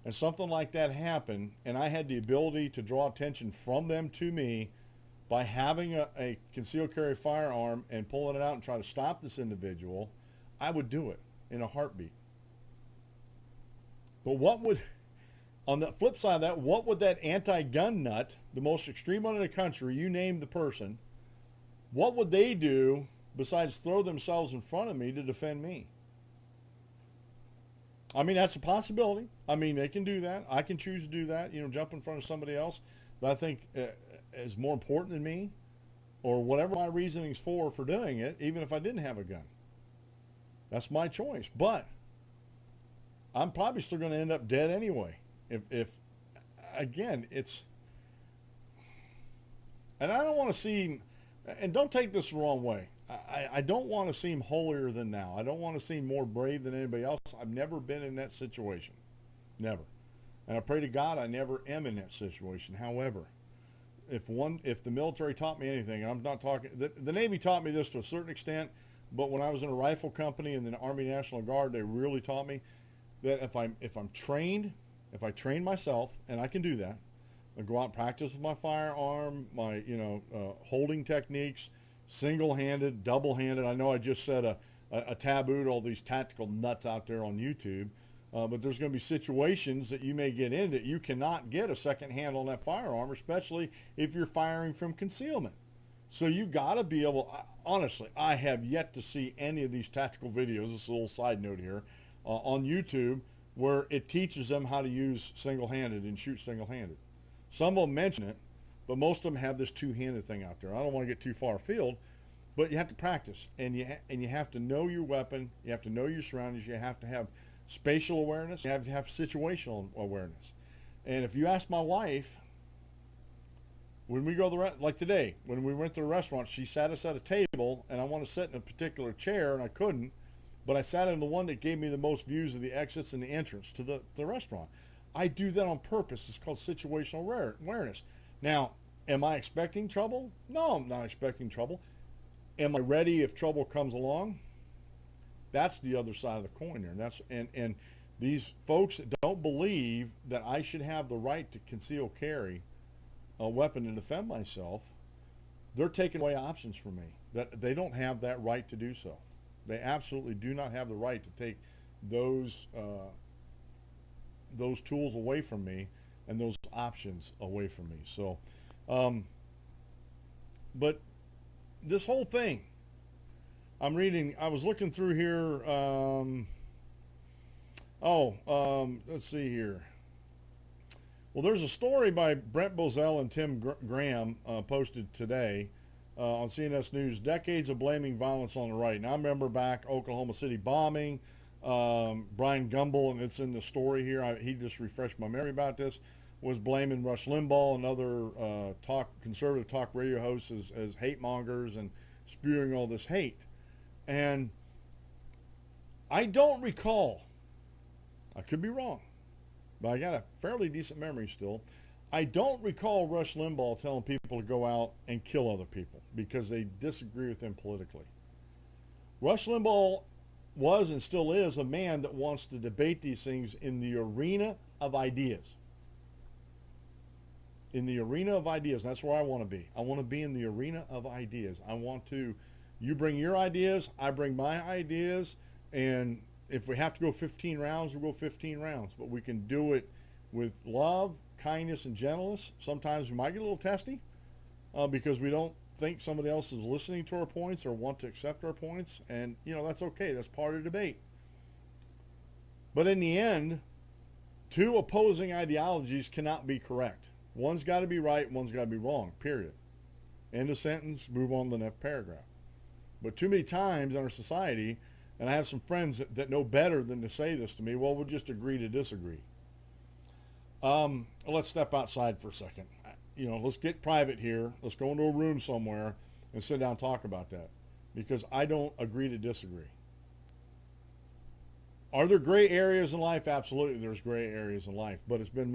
and something like that happened, and I had the ability to draw attention from them to me by having a concealed carry firearm and pulling it out and trying to stop this individual, I would do it in a heartbeat. But what would, on the flip side of that, what would that anti-gun nut, the most extreme one in the country, you name the person, what would they do besides throw themselves in front of me to defend me? I mean, that's a possibility. I mean, they can do that. I can choose to do that, you know, jump in front of somebody else that I think is more important than me, or whatever my reasoning's for doing it, even if I didn't have a gun. That's my choice. But I'm probably still going to end up dead anyway. If again, it's, and I don't want to seem, and don't take this the wrong way, I don't want to seem holier than thou. I don't want to seem more brave than anybody else. I've never been in that situation. Never. And I pray to God I never am in that situation. However, if the military taught me anything, and I'm not talking, the Navy taught me this to a certain extent, but when I was in a rifle company and the Army National Guard, they really taught me that if I'm trained, if I train myself, and I can do that, I go out and practice with my firearm, my holding techniques, single-handed, double-handed. I know I just said a taboo to all these tactical nuts out there on YouTube, but there's going to be situations that you may get in that you cannot get a second hand on that firearm, especially if you're firing from concealment. So you got to be able, honestly, I have yet to see any of these tactical videos, this is a little side note here, on YouTube, where it teaches them how to use single-handed and shoot single-handed. Some of them mention it, but most of them have this two-handed thing out there. I don't want to get too far afield, but you have to practice, and you have to know your weapon, you have to know your surroundings, you have to have spatial awareness, you have to have situational awareness. And if you ask my wife, when we go like today, when we went to the restaurant, she sat us at a table, and I want to sit in a particular chair, and I couldn't, but I sat in the one that gave me the most views of the exits and the entrance to the restaurant. I do that on purpose. It's called situational awareness. Now, am I expecting trouble? No, I'm not expecting trouble. Am I ready if trouble comes along? That's the other side of the coin there. And these folks that don't believe that I should have the right to conceal carry a weapon and defend myself, they're taking away options from me. That they don't have that right to do so. They absolutely do not have the right to take those tools away from me and those options away from me. So, but this whole thing, I was looking through here, let's see here. Well, there's a story by Brent Bozell and Tim Graham posted today on CNS News, decades of blaming violence on the right. Now, I remember back Oklahoma City bombing, Brian Gumbel, and it's in the story here, he just refreshed my memory about this, was blaming Rush Limbaugh and other conservative talk radio hosts as hate mongers and spewing all this hate. And I don't recall, I could be wrong, but I got a fairly decent memory still. I don't recall Rush Limbaugh telling people to go out and kill other people because they disagree with him politically. Rush Limbaugh was and still is a man that wants to debate these things in the arena of ideas. In the arena of ideas, that's where I want to be. I want to be in the arena of ideas. You bring your ideas, I bring my ideas, and if we have to go 15 rounds, we'll go 15 rounds. But we can do it with love, kindness, and gentleness. Sometimes we might get a little testy because we don't think somebody else is listening to our points or want to accept our points. And, that's okay. That's part of the debate. But in the end, two opposing ideologies cannot be correct. One's got to be right, one's got to be wrong, period. End of sentence, move on to the next paragraph. But too many times in our society, and I have some friends that know better than to say this to me, well, we'll just agree to disagree. Let's step outside for a second. Let's get private here. Let's go into a room somewhere and sit down and talk about that, because I don't agree to disagree. Are there gray areas in life? Absolutely, there's gray areas in life. But it's been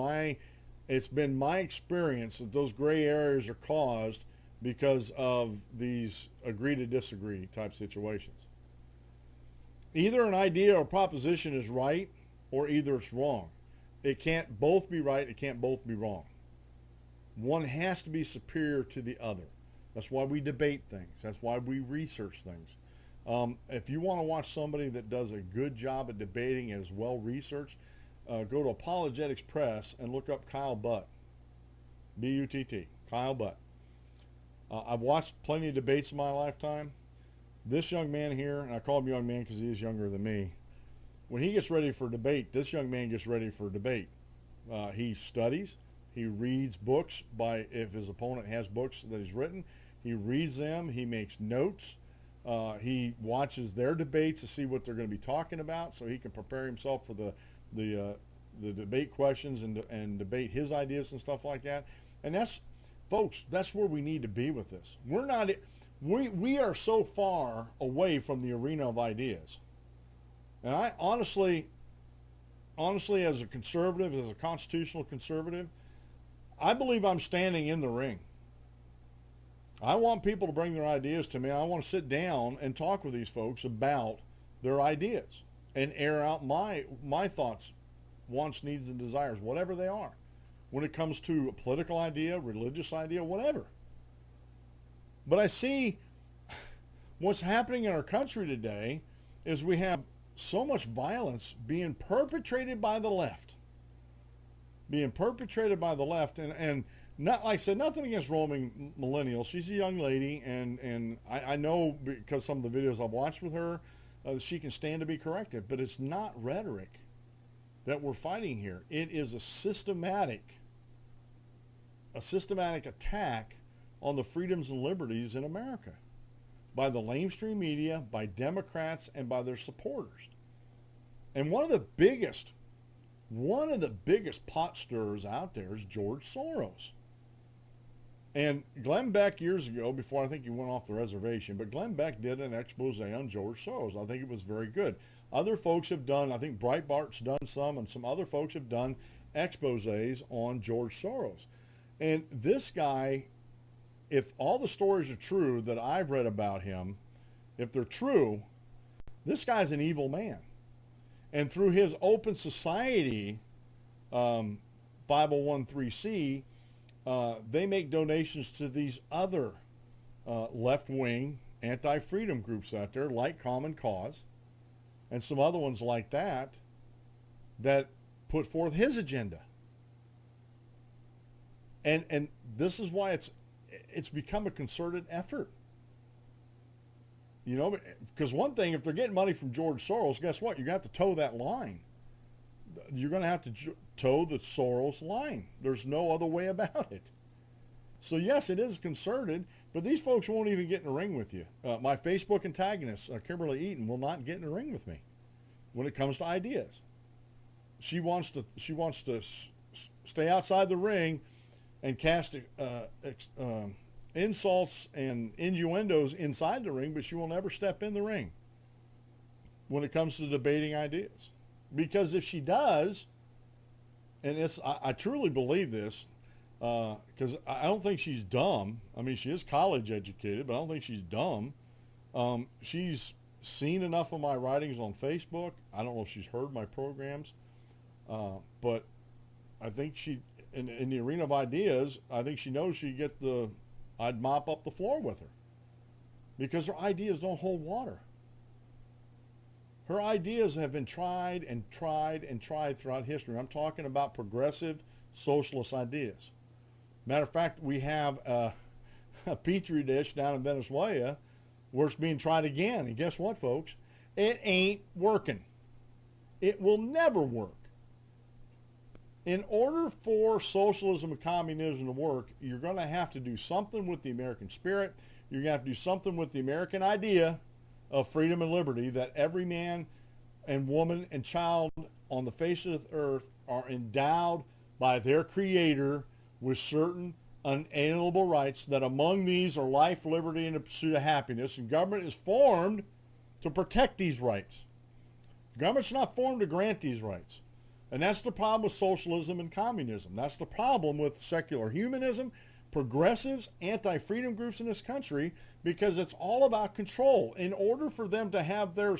my experience that those gray areas are caused because of these agree to disagree type situations. Either an idea or proposition is right, or either it's wrong. It can't both be right, it can't both be wrong. One has to be superior to the other. That's why we debate things. That's why we research things. If you want to watch somebody that does a good job at debating and is well researched, go to Apologetics Press and look up Kyle Butt. B-U-T-T, Kyle Butt. I've watched plenty of debates in my lifetime. This young man here, and I call him young man because he is younger than me, when he gets ready for debate, this young man gets ready for debate. He studies. He reads books if his opponent has books that he's written. He reads them. He makes notes. He watches their debates to see what they're going to be talking about so he can prepare himself for the debate questions and debate his ideas and stuff like that. And folks, that's where we need to be with this. We are so far away from the arena of ideas. And I honestly, as a conservative, as a constitutional conservative, I believe I'm standing in the ring. I want people to bring their ideas to me. I want to sit down and talk with these folks about their ideas and air out my thoughts, wants, needs, and desires, whatever they are, when it comes to a political idea, religious idea, whatever. But I see what's happening in our country today is we have so much violence being perpetrated by the left. And not, like I said, nothing against roaming millennials. She's a young lady, and I know because some of the videos I've watched with her, she can stand to be corrected. But it's not rhetoric that we're fighting here. It is a systematic attack on the freedoms and liberties in America by the lamestream media, by Democrats, and by their supporters. And one of the biggest pot stirrers out there is George Soros. And Glenn Beck years ago, before I think he went off the reservation, but Glenn Beck did an expose on George Soros. I think it was very good. Other folks have done, I think Breitbart's done some, and some other folks have done exposés on George Soros. And this guy, if all the stories are true that I've read about him, if they're true, this guy's an evil man. And through his open society 501(c), they make donations to these other left-wing anti-freedom groups out there, like Common Cause, and some other ones like that, that put forth his agenda. And this is why it's become a concerted effort. You know, because one thing, if they're getting money from George Soros, guess what? You're going to have to toe that line. You're going to have to toe the Soros line. There's no other way about it. So yes, it is concerted, but these folks won't even get in the ring with you. My Facebook antagonist, Kimberly Eaton, will not get in the ring with me when it comes to ideas. She wants to stay outside the ring and cast insults and innuendos inside the ring, but she will never step in the ring when it comes to debating ideas. Because if she does, and I truly believe this, because I don't think she's dumb. I mean, she is college educated, but I don't think she's dumb. She's seen enough of my writings on Facebook. I don't know if she's heard my programs, but I think she, in the arena of ideas, I think she knows I'd mop up the floor with her, because her ideas don't hold water. Her ideas have been tried and tried and tried throughout history. I'm talking about progressive socialist ideas. Matter of fact, we have a petri dish down in Venezuela where it's being tried again. And guess what, folks? It ain't working. It will never work. In order for socialism and communism to work, you're going to have to do something with the American spirit. You're going to have to do something with the American idea of freedom and liberty, that every man and woman and child on the face of the earth are endowed by their creator with certain unalienable rights, that among these are life, liberty, and the pursuit of happiness. And government is formed to protect these rights. The government's not formed to grant these rights. And that's the problem with socialism and communism. That's the problem with secular humanism, progressives, anti-freedom groups in this country, because it's all about control. In order for them to have their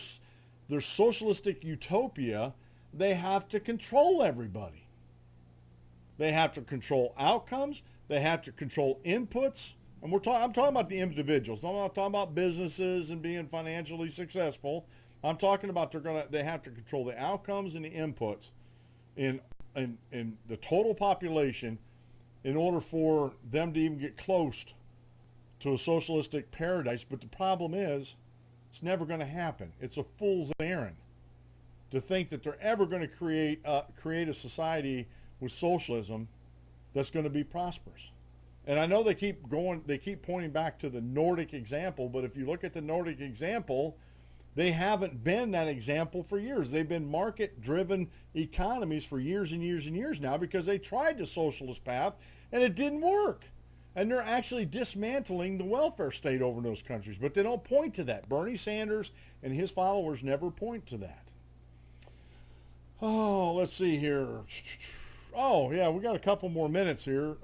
socialistic utopia, they have to control everybody. They have to control outcomes. They have to control inputs. And I'm talking about the individuals. I'm not talking about businesses and being financially successful. I'm talking about they have to control the outcomes and the inputs in the total population in order for them to even get close to a socialistic paradise. But the problem is, it's never going to happen. It's a fool's errand to think that they're ever going to create a society with socialism that's going to be prosperous. And I know they keep pointing back to the Nordic example, but if you look at the Nordic example, they haven't been that example for years. They've been market-driven economies for years and years and years now, because they tried the socialist path and it didn't work. And they're actually dismantling the welfare state over in those countries, but they don't point to that. Bernie Sanders and his followers never point to that. Oh, let's see here. Oh, yeah, we got a couple more minutes here.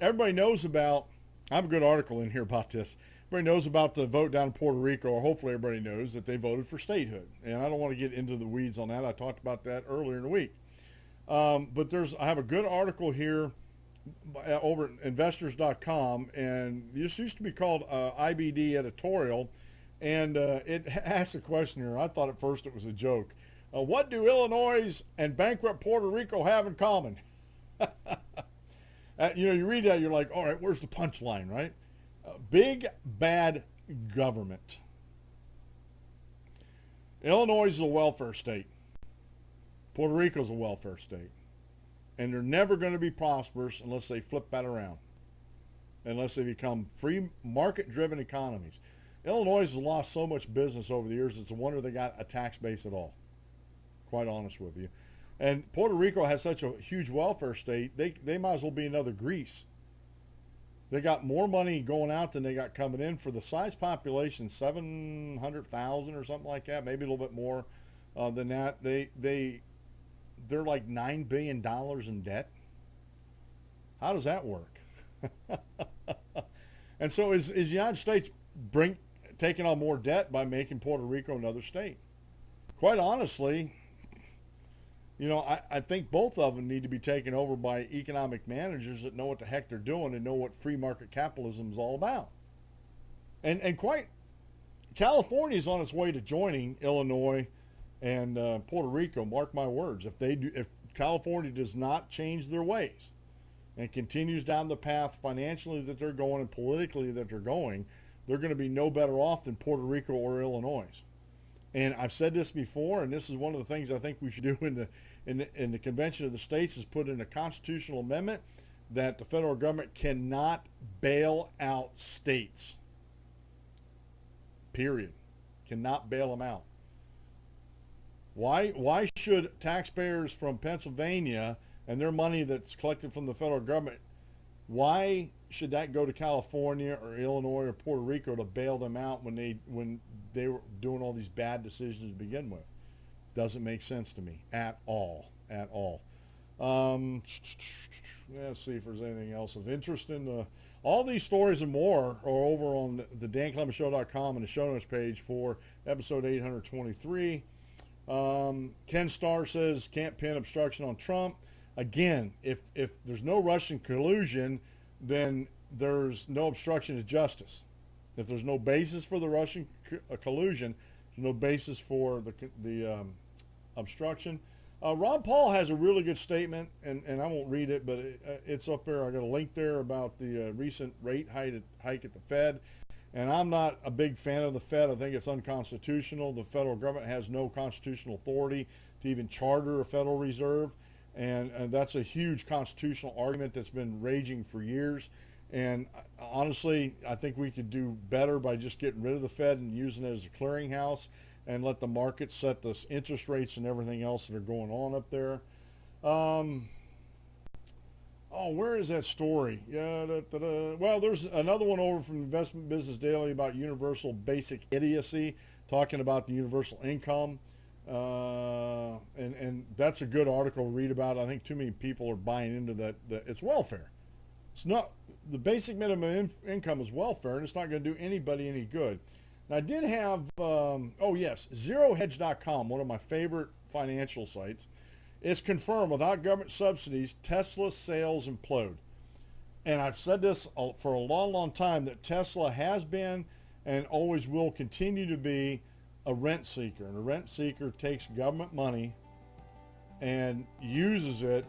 Everybody knows about, I have a good article in here about this. Everybody knows about the vote down in Puerto Rico, or hopefully everybody knows that they voted for statehood. And I don't want to get into the weeds on that. I talked about that earlier in the week. But I have a good article here over at investors.com, and this used to be called IBD editorial, and it asks a question here. I thought at first it was a joke. What do Illinois and bankrupt Puerto Rico have in common? You read that, you're like, all right, where's the punchline, right? Big bad government. Illinois is a welfare state. Puerto Rico is a welfare state. And they're never going to be prosperous unless they flip that around. Unless they become free market-driven economies. Illinois has lost so much business over the years, it's a wonder they got a tax base at all. Quite honest with you. And Puerto Rico has such a huge welfare state, they might as well be another Greece. They got more money going out than they got coming in. For the size population, 700,000 or something like that, maybe a little bit more than that. They're like $9 billion in debt. How does that work? And so is the United States taking on more debt by making Puerto Rico another state? Quite honestly, I think both of them need to be taken over by economic managers that know what the heck they're doing and know what free market capitalism is all about. And California is on its way to joining Illinois and Puerto Rico. Mark my words. If California does not change their ways and continues down the path financially that they're going and politically that they're going, they're going to be no better off than Puerto Rico or Illinois. And I've said this before, and this is one of the things I think we should do in the Convention of the States, is put in a constitutional amendment that the federal government cannot bail out states. Period. Cannot bail them out. Why should taxpayers from Pennsylvania and their money that's collected from the federal government, why should that go to California or Illinois or Puerto Rico to bail them out when they were doing all these bad decisions to begin with? Doesn't make sense to me at all. Let's see if there's anything else of interest in all these stories and more are over on the DanClementShow.com and the show notes page for episode 823. Ken Starr says can't pin obstruction on Trump. Again, if there's no Russian collusion, then there's no obstruction of justice. If there's no basis for the Russian collusion, there's no basis for the obstruction. Ron Paul has a really good statement, and I won't read it, but it's up there. I got a link there about the recent rate hike at the Fed. And I'm not a big fan of the Fed. I think it's unconstitutional. The federal government has no constitutional authority to even charter a Federal Reserve. And that's a huge constitutional argument that's been raging for years. And honestly, I think we could do better by just getting rid of the Fed and using it as a clearinghouse and let the market set the interest rates and everything else that are going on up there. Where is that story? Well, there's another one over from Investment Business Daily about universal basic idiocy, talking about the universal income. And that's a good article to read about. I think too many people are buying into that it's welfare. It's not, the basic minimum income is welfare, and it's not going to do anybody any good. Now, I did have, ZeroHedge.com, one of my favorite financial sites. It's confirmed without government subsidies, Tesla sales implode. And I've said this for a long, long time, that Tesla has been and always will continue to be a rent seeker. And a rent seeker takes government money and uses it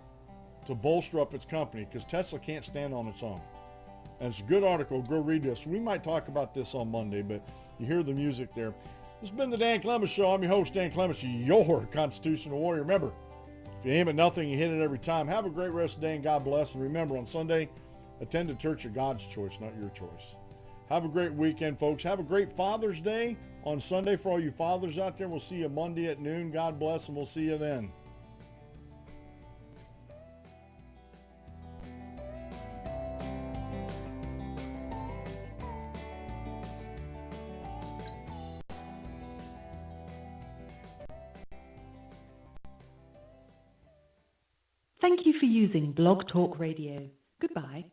to bolster up its company, because Tesla can't stand on its own. And it's a good article. Go read this. We might talk about this on Monday, but you hear the music there. This has been the Dan Clements Show. I'm your host, Dan Clements, your constitutional warrior. Remember, if you aim at nothing, you hit it every time. Have a great rest of the day, and God bless. And remember, on Sunday, attend a church of God's choice, not your choice. Have a great weekend, folks. Have a great Father's Day on Sunday for all you fathers out there. We'll see you Monday at noon. God bless, and we'll see you then. Thank you for using Blog Talk Radio. Goodbye.